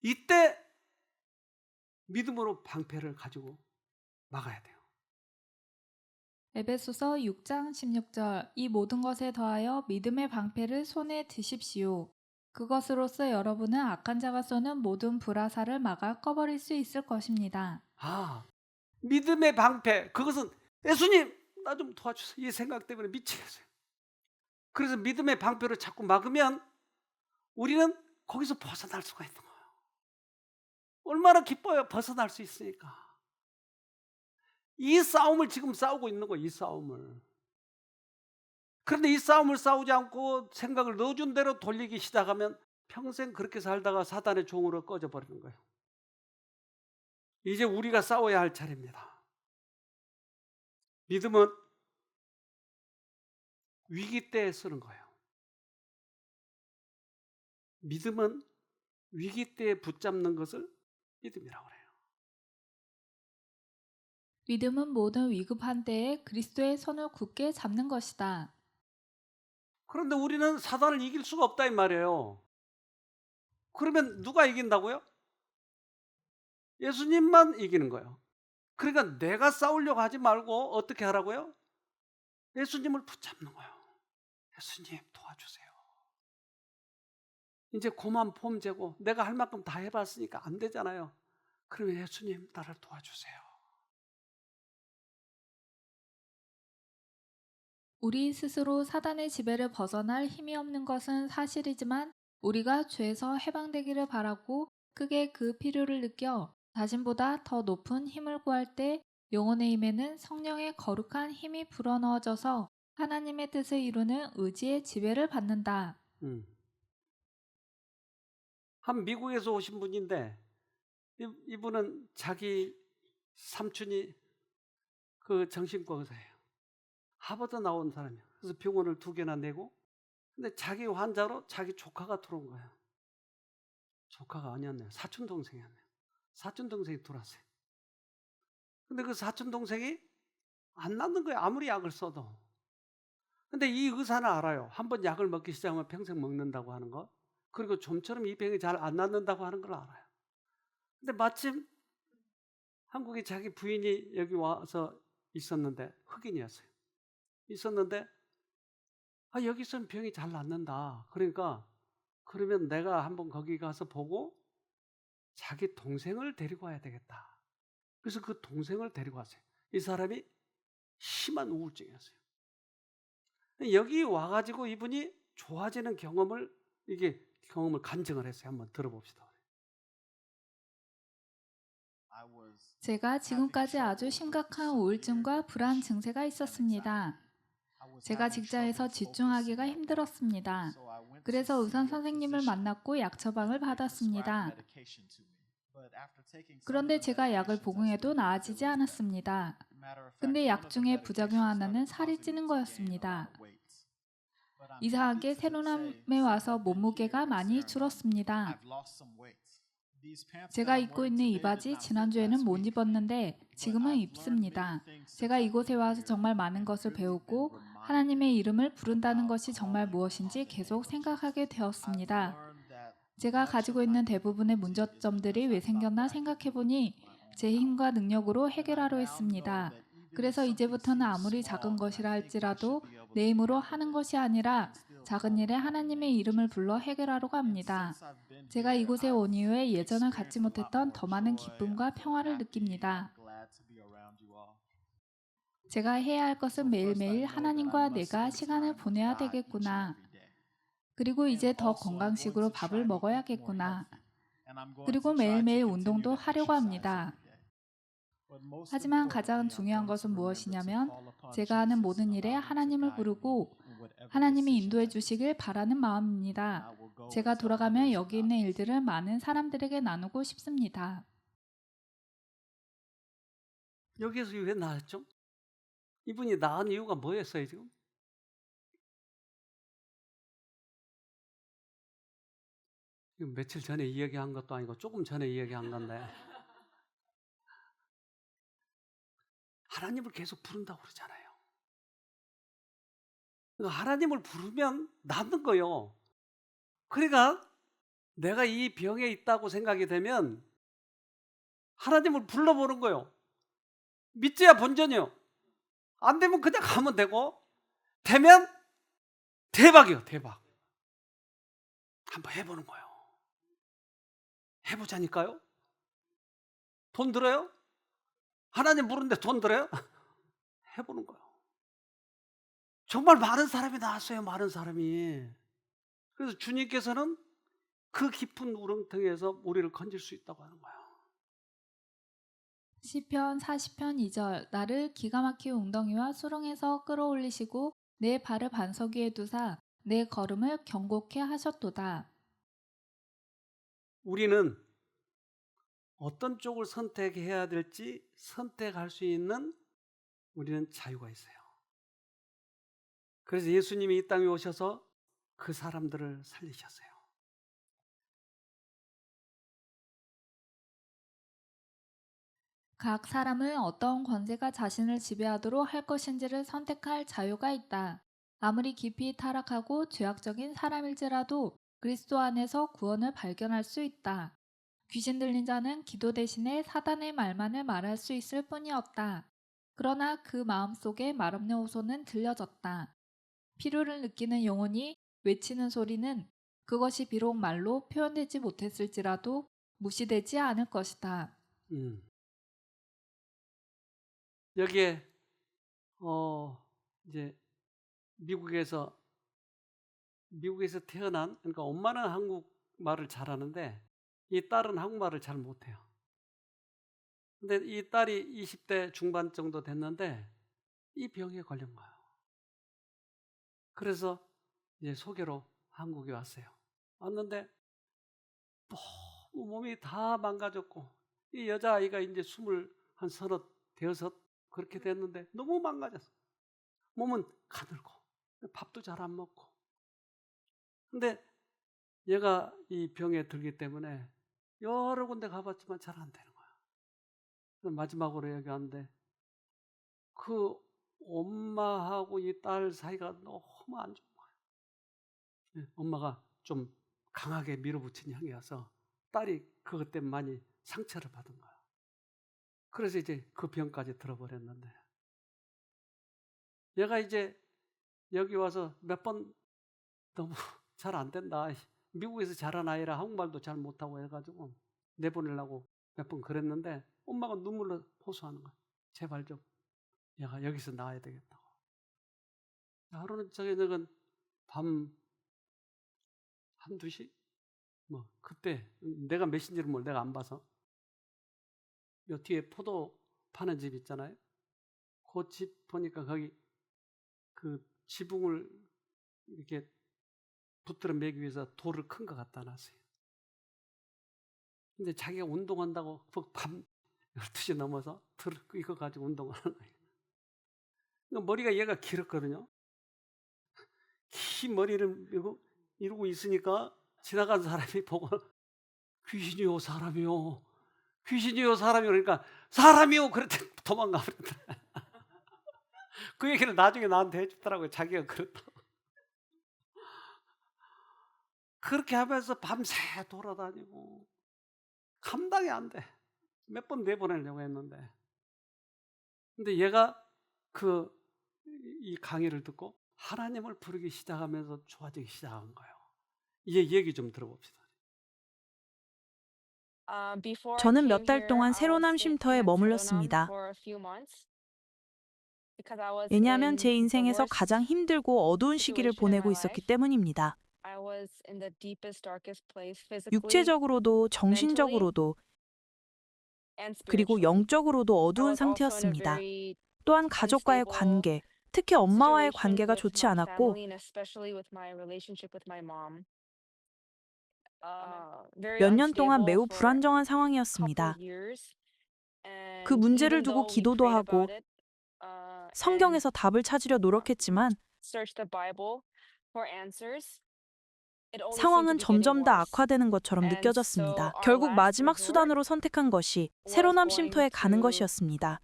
이때 믿음으로 방패를 가지고 막아야 돼요. 에베소서 6장 16절 이 모든 것에 더하여 믿음의 방패를 손에 드십시오. 그것으로써 여러분은 악한 자가 쏘는 모든 불화살을 막아 꺼버릴 수 있을 것입니다. 믿음의 방패, 그것은 예수님 나 좀 도와주세요. 이 생각 때문에 미치겠어요. 그래서 믿음의 방패로 자꾸 막으면 우리는 거기서 벗어날 수가 있는 거예요. 얼마나 기뻐요. 벗어날 수 있으니까. 이 싸움을 지금 싸우고 있는 거예요. 이 싸움을. 그런데 이 싸움을 싸우지 않고 생각을 넣어준 대로 돌리기 시작하면 평생 그렇게 살다가 사단의 종으로 꺼져버리는 거예요. 이제 우리가 싸워야 할 차례입니다. 믿음은 위기 때에 쓰는 거예요. 믿음은 위기 때에 붙잡는 것을 믿음이라고 해요. 믿음은 모든 위급한 때에 그리스도의 손을 굳게 잡는 것이다. 그런데 우리는 사단을 이길 수가 없다 이 말이에요. 그러면 누가 이긴다고요? 예수님만 이기는 거예요. 그러니까 내가 싸우려고 하지 말고 어떻게 하라고요? 예수님을 붙잡는 거예요. 예수님 도와주세요. 이제 고만 폼 재고 내가 할 만큼 다 해봤으니까 안 되잖아요. 그러면 예수님 나를 도와주세요. 우리 스스로 사단의 지배를 벗어날 힘이 없는 것은 사실이지만 우리가 죄에서 해방되기를 바라고 크게 그 필요를 느껴 자신보다 더 높은 힘을 구할 때 영혼의 힘에는 성령의 거룩한 힘이 불어넣어져서 하나님의 뜻을 이루는 의지의 지배를 받는다. 한 미국에서 오신 분인데 이분은 자기 삼촌이 그 정신과 의사예요. 하버드 나온 사람이에요. 그래서 병원을 2개나 내고 근데 자기 환자로 자기 조카가 들어온 거예요. 조카가 아니었네요. 사촌 동생이었네요. 사촌 동생이 들어왔어요. 근데 그 사촌 동생이 안 낫는 거예요. 아무리 약을 써도. 근데 이 의사는 알아요. 한번 약을 먹기 시작하면 평생 먹는다고 하는 거. 그리고 좀처럼 이 병이 잘 안 낫는다고 하는 걸 알아요. 근데 마침 한국에 자기 부인이 여기 와서 있었는데 흑인이었어요. 있었는데 여기서는 병이 잘 낫는다. 그러니까 그러면 내가 한번 거기 가서 보고 자기 동생을 데리고 와야 되겠다. 그래서 그 동생을 데리고 왔어요. 이 사람이 심한 우울증이었어요. 여기 와가지고 이분이 좋아지는 경험을 간증을 했어요. 한번 들어봅시다. 제가 지금까지 아주 심각한 우울증과 불안 증세가 있었습니다. 제가 직장에서 집중하기가 힘들었습니다. 그래서 의사 선생님을 만났고 약 처방을 받았습니다. 그런데 제가 약을 복용해도 나아지지 않았습니다. 근데 약 중에 부작용 하나는 살이 찌는 거였습니다. 이상하게 새로남에 와서 몸무게가 많이 줄었습니다. 제가 입고 있는 이 바지 지난주에는 못 입었는데 지금은 입습니다. 제가 이곳에 와서 정말 많은 것을 배우고 하나님의 이름을 부른다는 것이 정말 무엇인지 계속 생각하게 되었습니다. 제가 가지고 있는 대부분의 문제점들이 왜 생겼나 생각해보니 제 힘과 능력으로 해결하려 했습니다. 그래서 이제부터는 아무리 작은 것이라 할지라도 내 힘으로 하는 것이 아니라 작은 일에 하나님의 이름을 불러 해결하려고 합니다. 제가 이곳에 온 이후에 예전에 갖지 못했던 더 많은 기쁨과 평화를 느낍니다. 제가 해야 할 것은 매일매일 하나님과 내가 시간을 보내야 되겠구나. 그리고 이제 더 건강식으로 밥을 먹어야겠구나. 그리고 매일매일 운동도 하려고 합니다. 하지만 가장 중요한 것은 무엇이냐면 제가 하는 모든 일에 하나님을 부르고 하나님이 인도해 주시길 바라는 마음입니다. 제가 돌아가면 여기 있는 일들을 많은 사람들에게 나누고 싶습니다. 여기에서 왜 나왔죠? 이분이 나은 이유가 뭐였어요 지금? 며칠 전에 이야기한 것도 아니고 조금 전에 이야기한 건데 하나님을 계속 부른다고 그러잖아요. 하나님을 부르면 낫는 거예요. 그러니까 내가 이 병에 있다고 생각이 되면 하나님을 불러보는 거예요. 믿어야 본전이요. 안 되면 그냥 가면 되고 되면 대박이요. 대박. 한번 해보는 거예요. 해보자니까요. 돈 들어요? 하나님 부르는데 돈 들어요? 해보는 거예요. 정말 많은 사람이 나왔어요. 많은 사람이. 그래서 주님께서는 그 깊은 우렁텅이에서 우리를 건질 수 있다고 하는 거예요. 시편 40편 2절 나를 기가 막힌 웅덩이와 수렁에서 끌어올리시고 내 발을 반석 위에 두사 내 걸음을 견고케 하셨도다. 우리는 어떤 쪽을 선택해야 될지 선택할 수 있는 우리는 자유가 있어요. 그래서 예수님이 이 땅에 오셔서 그 사람들을 살리셨어요. 각 사람은 어떤 권세가 자신을 지배하도록 할 것인지를 선택할 자유가 있다. 아무리 깊이 타락하고 죄악적인 사람일지라도 그리스도 안에서 구원을 발견할 수 있다. 귀신 들린 자는 기도 대신에 사단의 말만을 말할 수 있을 뿐이었다. 그러나 그 마음속에 말없는 호소는 들려졌다. 필요를 느끼는 영혼이 외치는 소리는 그것이 비록 말로 표현되지 못했을지라도 무시되지 않을 것이다. 여기에 이제 미국에서 태어난, 그러니까 엄마는 한국말을 잘하는데 이 딸은 한국말을 잘 못해요. 근데 이 딸이 20대 중반 정도 됐는데 이 병에 걸린 거예요. 그래서 이제 소개로 한국에 왔어요. 왔는데 너무 몸이 다 망가졌고, 이 여자아이가 이제 20, 대여섯 그렇게 됐는데 너무 망가졌어. 몸은 가늘고 밥도 잘 안 먹고. 근데 얘가 이 병에 들기 때문에 여러 군데 가봤지만 잘 안 되는 거야. 그래서 마지막으로 여기 왔는데 그 엄마하고 이 딸 사이가 너무 안 좋은 거예요. 엄마가 좀 강하게 밀어붙인 형이어서 딸이 그것 때문에 많이 상처를 받은 거야. 그래서 이제 그 병까지 들어버렸는데, 얘가 이제 여기 와서 몇 번 너무 잘 안 된다. 미국에서 자란 아이라 한국말도 잘 못하고 해가지고 내보내려고 몇 번 그랬는데 엄마가 눈물로 호소하는 거야. 제발 좀 얘가 여기서 나와야 되겠다고. 하루는 저녁은 밤 1, 2시? 뭐 그때 내가 몇 시인지를 몰라. 내가 안 봐서. 요 뒤에 포도 파는 집 있잖아요. 그 집 보니까 거기 그 지붕을 이렇게 붙들어 매기 위해서 돌을 큰 거 갖다 놨어요. 근데 자기가 운동한다고 밤 12시 넘어서 이거 가지고 운동하는 거예요. 머리가 얘가 길었거든요. 긴 머리를 이러고 있으니까 지나가는 사람이 보고 귀신이요 사람이요, 귀신이요 사람이요, 그러니까 사람이요 그랬더니 도망가 버렸더라. 그 얘기를 나중에 나한테 해주더라고요. 자기가 그렇다고. 그렇게 하면서 밤새 돌아다니고 감당이 안 돼. 몇 번 내보내려고 했는데, 근데 얘가 이 강의를 듣고 하나님을 부르기 시작하면서 좋아지기 시작한 거예요. 이 얘기 좀 들어봅시다. 저는 몇 달 동안 새로남 쉼터에 머물렀습니다. 왜냐하면 제 인생에서 가장 힘들고 어두운 시기를 보내고 있었기 때문입니다. 육체적으로도 정신적으로도 그리고 영적으로도 어두운 상태였습니다. 또한 가족과의 관계, 특히 엄마와의 관계가 좋지 않았고 몇 년 동안 매우 불안정한 상황이었습니다. 그 문제를 두고 기도도 하고 성경에서 답을 찾으려 노력했지만 상황은 점점 더 악화되는 것처럼 느껴졌습니다. 결국 마지막 수단으로 선택한 것이 새로남 쉼터에 가는 것이었습니다.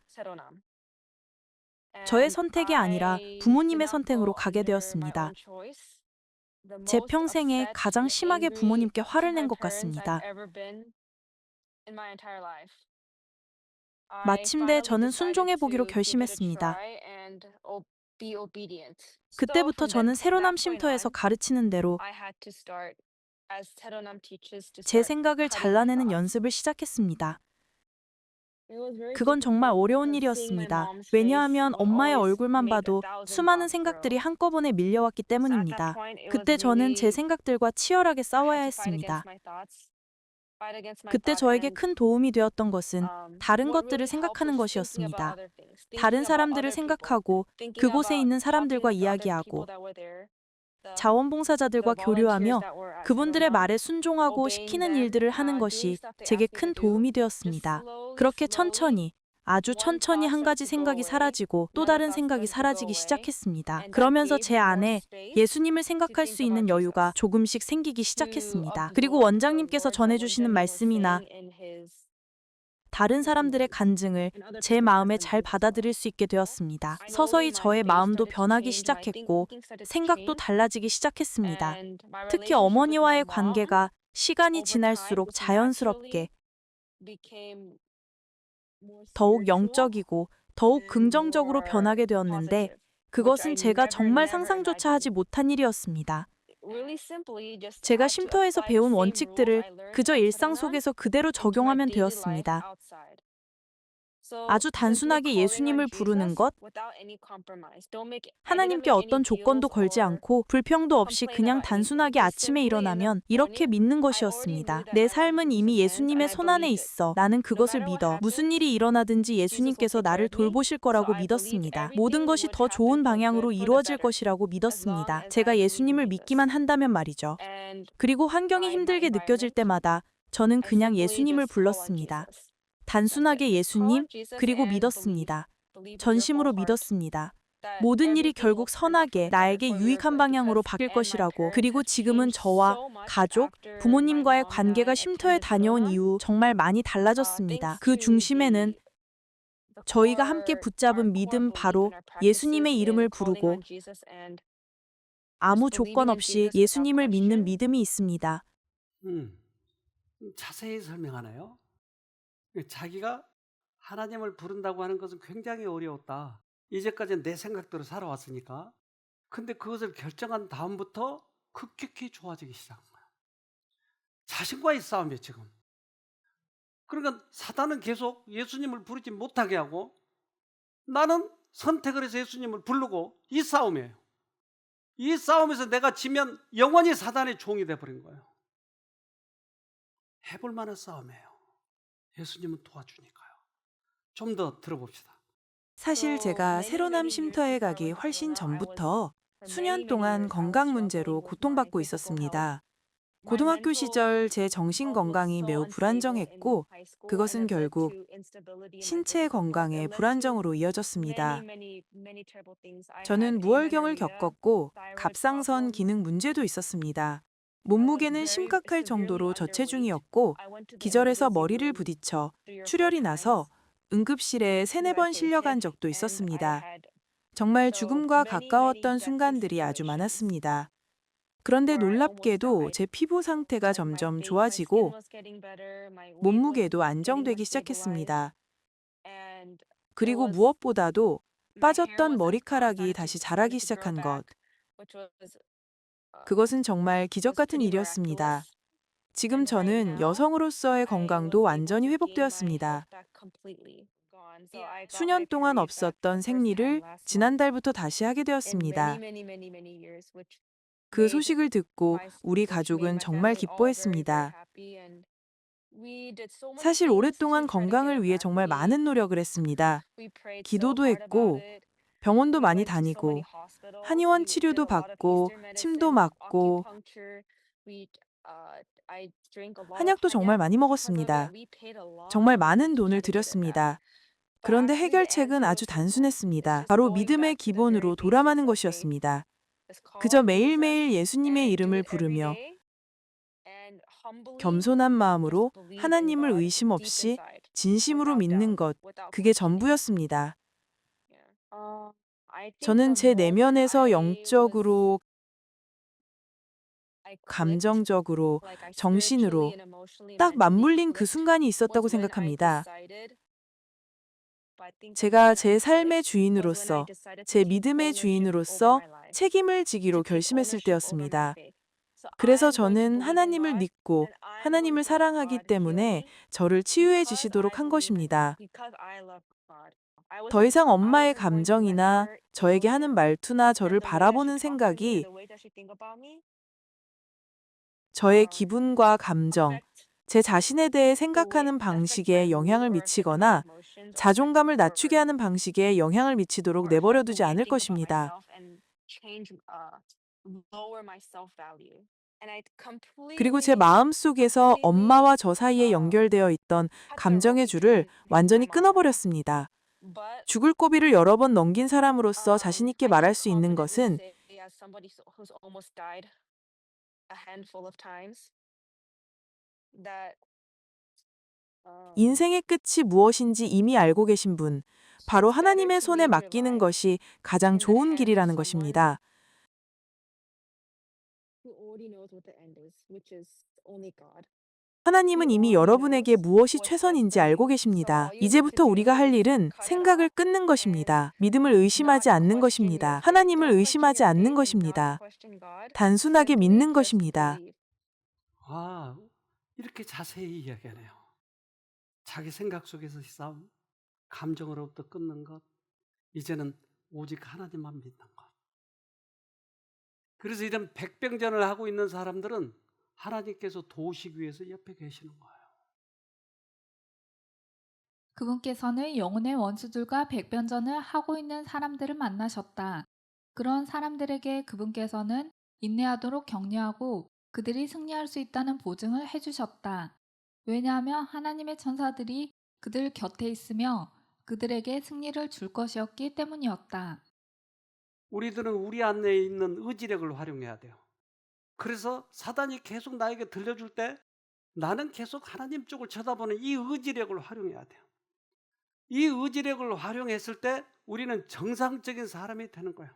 저의 선택이 아니라 부모님의 선택으로 가게 되었습니다. 제 평생에 가장 심하게 부모님께 화를 낸 것 같습니다. 마침내 저는 순종해 보기로 결심했습니다. 그때부터 저는 새로남 쉼터에서 가르치는 대로 제 생각을 잘라내는 연습을 시작했습니다. 그건 정말 어려운 일이었습니다. 왜냐하면 엄마의 얼굴만 봐도 수많은 생각들이 한꺼번에 밀려왔기 때문입니다. 그때 저는 제 생각들과 치열하게 싸워야 했습니다. 그때 저에게 큰 도움이 되었던 것은 다른 것들을 생각하는 것이었습니다. 다른 사람들을 생각하고 그곳에 있는 사람들과 이야기하고 자원봉사자들과 교류하며 그분들의 말에 순종하고 시키는 일들을 하는 것이 제게 큰 도움이 되었습니다. 그렇게 천천히 아주 천천히 한 가지 생각이 사라지고 또 다른 생각이 사라지기 시작했습니다. 그러면서 제 안에 예수님을 생각할 수 있는 여유가 조금씩 생기기 시작했습니다. 그리고 원장님께서 전해주시는 말씀이나 다른 사람들의 간증을 제 마음에 잘 받아들일 수 있게 되었습니다. 서서히 저의 마음도 변하기 시작했고 생각도 달라지기 시작했습니다. 특히 어머니와의 관계가 시간이 지날수록 자연스럽게 더욱 영적이고 더욱 긍정적으로 변하게 되었는데 그것은 제가 정말 상상조차 하지 못한 일이었습니다. 제가 쉼터에서 배운 원칙들을 그저 일상 속에서 그대로 적용하면 되었습니다. 아주 단순하게 예수님을 부르는 것, 하나님께 어떤 조건도 걸지 않고 불평도 없이 그냥 단순하게 아침에 일어나면 이렇게 믿는 것이었습니다. 내 삶은 이미 예수님의 손안에 있어. 나는 그것을 믿어. 무슨 일이 일어나든지 예수님께서 나를 돌보실 거라고 믿었습니다. 모든 것이 더 좋은 방향으로 이루어질 것이라고 믿었습니다. 제가 예수님을 믿기만 한다면 말이죠. 그리고 환경이 힘들게 느껴질 때마다 저는 그냥 예수님을 불렀습니다. 단순하게 예수님, 그리고 믿었습니다. 전심으로 믿었습니다. 모든 일이 결국 선하게 나에게 유익한 방향으로 바뀔 것이라고. 그리고 지금은 저와 가족, 부모님과의 관계가 쉼터에 다녀온 이후 정말 많이 달라졌습니다. 그 중심에는 저희가 함께 붙잡은 믿음, 바로 예수님의 이름을 부르고 아무 조건 없이 예수님을 믿는 믿음이 있습니다. 자세히 설명하나요? 자기가 하나님을 부른다고 하는 것은 굉장히 어려웠다. 이제까지는 내 생각대로 살아왔으니까. 근데 그것을 결정한 다음부터 급격히 좋아지기 시작한 거야. 자신과의 싸움이에요, 지금. 그러니까 사단은 계속 예수님을 부르지 못하게 하고 나는 선택을 해서 예수님을 부르고 이 싸움이에요. 이 싸움에서 내가 지면 영원히 사단의 종이 돼버린 거예요. 해볼 만한 싸움이에요. 예수님은 도와주니까요. 좀 더 들어봅시다. 사실 제가 새로남 쉼터에 가기 훨씬 전부터 수년 동안 건강 문제로 고통받고 있었습니다. 고등학교 시절 제 정신 건강이 매우 불안정했고 그것은 결국 신체 건강의 불안정으로 이어졌습니다. 저는 무월경을 겪었고 갑상선 기능 문제도 있었습니다. 몸무게는 심각할 정도로 저체중이었고 기절해서 머리를 부딪혀 출혈이 나서 응급실에 3-4번 실려간 적도 있었습니다. 정말 죽음과 가까웠던 순간들이 아주 많았습니다. 그런데 놀랍게도 제 피부 상태가 점점 좋아지고 몸무게도 안정되기 시작했습니다. 그리고 무엇보다도 빠졌던 머리카락이 다시 자라기 시작한 것. 그것은 정말 기적 같은 일이었습니다. 지금 저는 여성으로서의 건강도 완전히 회복되었습니다. 수년 동안 없었던 생리를 지난달부터 다시 하게 되었습니다. 그 소식을 듣고 우리 가족은 정말 기뻐했습니다. 사실 오랫동안 건강을 위해 정말 많은 노력을 했습니다. 기도도 했고 병원도 많이 다니고 한의원 치료도 받고 침도 맞고 한약도 정말 많이 먹었습니다. 정말 많은 돈을 들였습니다. 그런데 해결책은 아주 단순했습니다. 바로 믿음의 기본으로 돌아가는 것이었습니다. 그저 매일매일 예수님의 이름을 부르며 겸손한 마음으로 하나님을 의심 없이 진심으로 믿는 것, 그게 전부였습니다. 저는 제 내면에서 영적으로, 감정적으로, 정신으로 딱 맞물린 그 순간이 있었다고 생각합니다. 제가 제 삶의 주인으로서, 제 믿음의 주인으로서 책임을 지기로 결심했을 때였습니다. 그래서 저는 하나님을 믿고 하나님을 사랑하기 때문에 저를 치유해 주시도록 한 것입니다. 더 이상 엄마의 감정이나 저에게 하는 말투나 저를 바라보는 생각이 저의 기분과 감정, 제 자신에 대해 생각하는 방식에 영향을 미치거나 자존감을 낮추게 하는 방식에 영향을 미치도록 내버려 두지 않을 것입니다. 그리고 제 마음속에서 엄마와 저 사이에 연결되어 있던 감정의 줄을 완전히 끊어버렸습니다. 죽을 고비를 여러 번 넘긴 사람으로서 자신 있게 말할 수 있는 것은 인생의 끝이 무엇인지 이미 알고 계신 분, 바로 하나님의 손에 맡기는 것이 가장 좋은 길이라는 것입니다. 하나님은 이미 여러분에게 무엇이 최선인지 알고 계십니다. 이제부터 우리가 할 일은 생각을 끊는 것입니다. 믿음을 의심하지 않는 것입니다. 하나님을 의심하지 않는 것입니다. 단순하게 믿는 것입니다. 아, 이렇게 자세히 이야기하네요. 자기 생각 속에서 싸움, 감정으로부터 끊는 것, 이제는 오직 하나님만 믿는 것. 그래서 이런 백병전을 하고 있는 사람들은 하나님께서 도우시기 위해서 옆에 계시는 거예요. 그분께서는 영혼의 원수들과 백변전을 하고 있는 사람들을 만나셨다. 그런 사람들에게 그분께서는 인내하도록 격려하고 그들이 승리할 수 있다는 보증을 해주셨다. 왜냐하면 하나님의 천사들이 그들 곁에 있으며 그들에게 승리를 줄 것이었기 때문이었다. 우리들은 우리 안에 있는 의지력을 활용해야 돼요. 그래서 사단이 계속 나에게 들려줄 때 나는 계속 하나님 쪽을 쳐다보는 이 의지력을 활용해야 돼요. 이 의지력을 활용했을 때 우리는 정상적인 사람이 되는 거예요.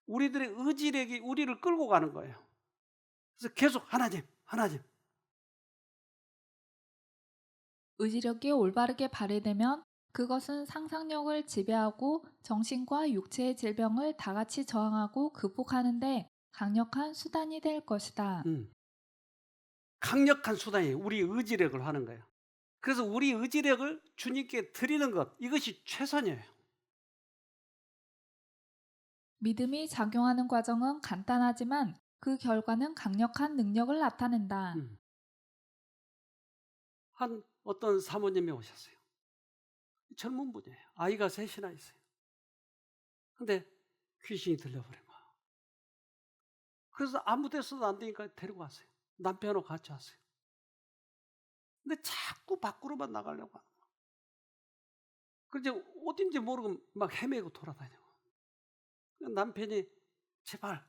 우리들의 의지력이 우리를 끌고 가는 거예요. 그래서 계속 하나님, 하나님. 의지력이 올바르게 발휘되면 그것은 상상력을 지배하고 정신과 육체의 질병을 다 같이 저항하고 극복하는데 강력한 수단이 될 것이다. 강력한 수단이 우리 의지력을 하는 거예요. 그래서 우리 의지력을 주님께 드리는 것, 이것이 최선이에요. 믿음이 작용하는 과정은 간단하지만 그 결과는 강력한 능력을 나타낸다. 한 어떤 사모님이 오셨어요. 젊은 분이에요. 아이가 셋이나 있어요. 근데 귀신이 들려버린 거예요. 그래서 아무 데서도 안 되니까 데리고 왔어요. 남편하고 같이 왔어요. 근데 자꾸 밖으로만 나가려고 하는 거예요. 그래서 어딘지 모르고 막 헤매고 돌아다니고. 남편이 제발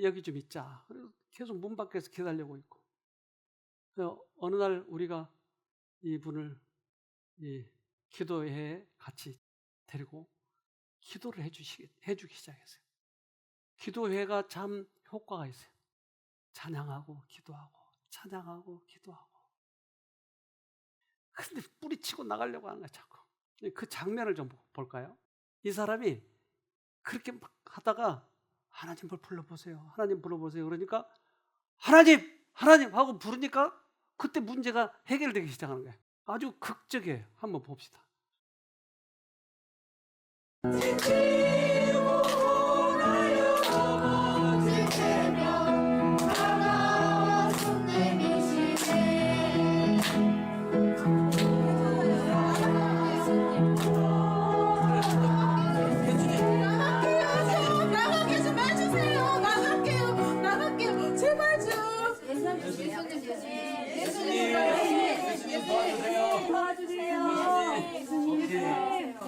여기 좀 있자. 그래서 계속 문 밖에서 기다리고 있고. 그래서 어느 날 우리가 이분을 이 기도회에 같이 데리고 기도를 해주기 시작했어요. 기도회가 참 효과가 있어요. 찬양하고 기도하고 찬양하고 기도하고. 근데 뿌리치고 나가려고 하는 거야 자꾸. 그 장면을 좀 볼까요? 이 사람이 그렇게 막 하다가 하나님을 불러보세요. 하나님 불러보세요. 그러니까 하나님! 하나님! 하고 부르니까 그때 문제가 해결되기 시작하는 거예요. 아주 극적이에요. 한번 봅시다.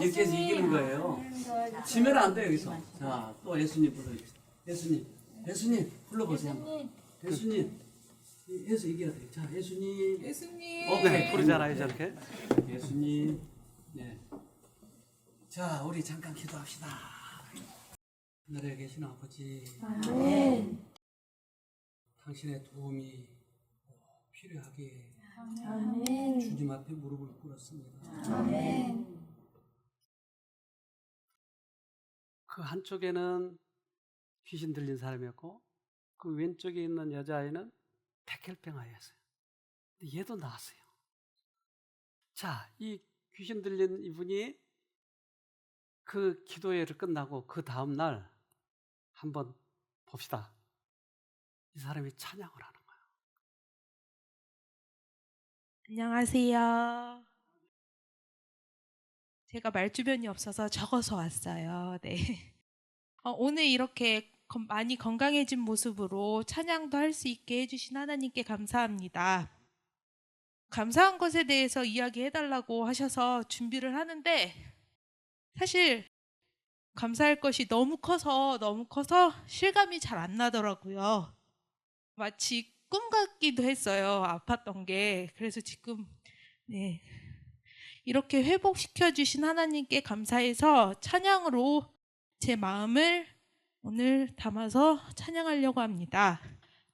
이렇게 해서 이기는 거예요. 지면 안 돼요, 여기서. 자, 또 예수님 불러주세요. 예수님 불러보세요. 예수님 해서 이겨야 돼요. 자, 예수님. 오케이, 부르잖아요, 저렇게. 예수님. 네. 자, 우리 잠깐 기도합시다. 하늘에 계신 아버지. 아멘. 당신의 도움이 필요하게 아멘. 주님 앞에 무릎을 꿇었습니다. 아멘. 그 한쪽에는 귀신 들린 사람이었고 그 왼쪽에 있는 여자아이는 백혈병 아이였어요. 근데 얘도 나았어요. 자, 이 귀신 들린 이분이 그 기도회를 끝나고 그 다음 날 한번 봅시다. 이 사람이 찬양을 하는 거예요. 안녕하세요. 제가 말주변이 없어서 적어서 왔어요. 네. 오늘 이렇게 많이 건강해진 모습으로 찬양도 할 수 있게 해주신 하나님께 감사합니다. 감사한 것에 대해서 이야기해달라고 하셔서 준비를 하는데 사실 감사할 것이 너무 커서 실감이 잘 안 나더라고요. 마치 꿈 같기도 했어요. 아팠던 게. 그래서 지금 이렇게 회복시켜 주신 하나님께 감사해서 찬양으로 제 마음을 오늘 담아서 찬양하려고 합니다.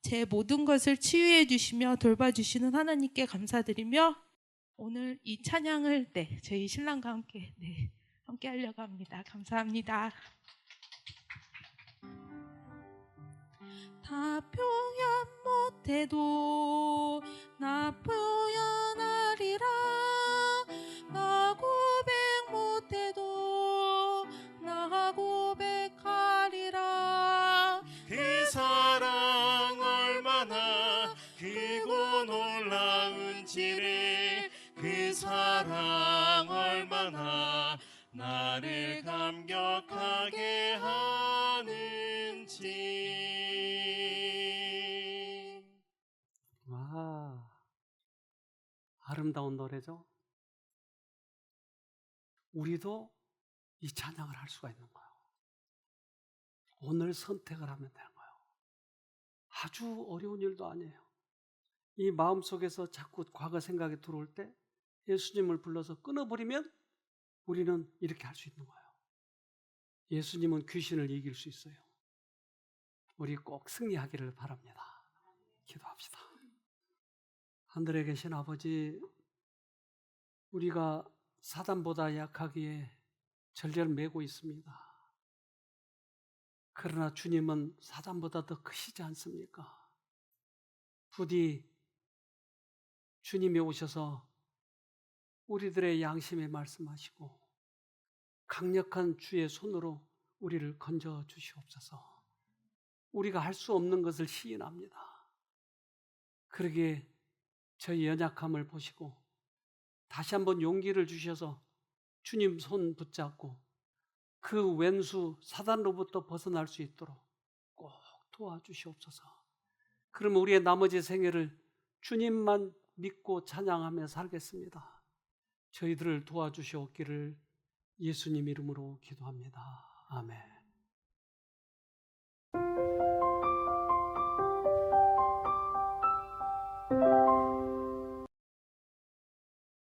제 모든 것을 치유해 주시며 돌봐주시는 하나님께 감사드리며 오늘 이 찬양을 저희 신랑과 함께 하려고 합니다. 감사합니다. 다 표현 못해도 나 표현하리라. 나 고백 못해도 나 고백하리라. 그 사랑 얼마나 크고 놀라운지를, 그 사랑 얼마나 나를 감격하게 하는지. 와, 아름다운 노래죠. 우리도 이 찬양을 할 수가 있는 거예요. 오늘 선택을 하면 되는 거예요. 아주 어려운 일도 아니에요. 이 마음속에서 자꾸 과거 생각이 들어올 때 예수님을 불러서 끊어버리면 우리는 이렇게 할 수 있는 거예요. 예수님은 귀신을 이길 수 있어요. 우리 꼭 승리하기를 바랍니다. 기도합시다. 하늘에 계신 아버지, 우리가 사단보다 약하기에 절제를 매고 있습니다. 그러나 주님은 사단보다 더 크시지 않습니까? 부디 주님이 오셔서 우리들의 양심에 말씀하시고 강력한 주의 손으로 우리를 건져 주시옵소서. 우리가 할 수 없는 것을 시인합니다. 그러기에 저희 연약함을 보시고 다시 한번 용기를 주셔서 주님 손 붙잡고 그 왼수 사단으로부터 벗어날 수 있도록 꼭 도와주시옵소서. 그러면 우리의 나머지 생애를 주님만 믿고 찬양하며 살겠습니다. 저희들을 도와주시옵기를 예수님 이름으로 기도합니다. 아멘.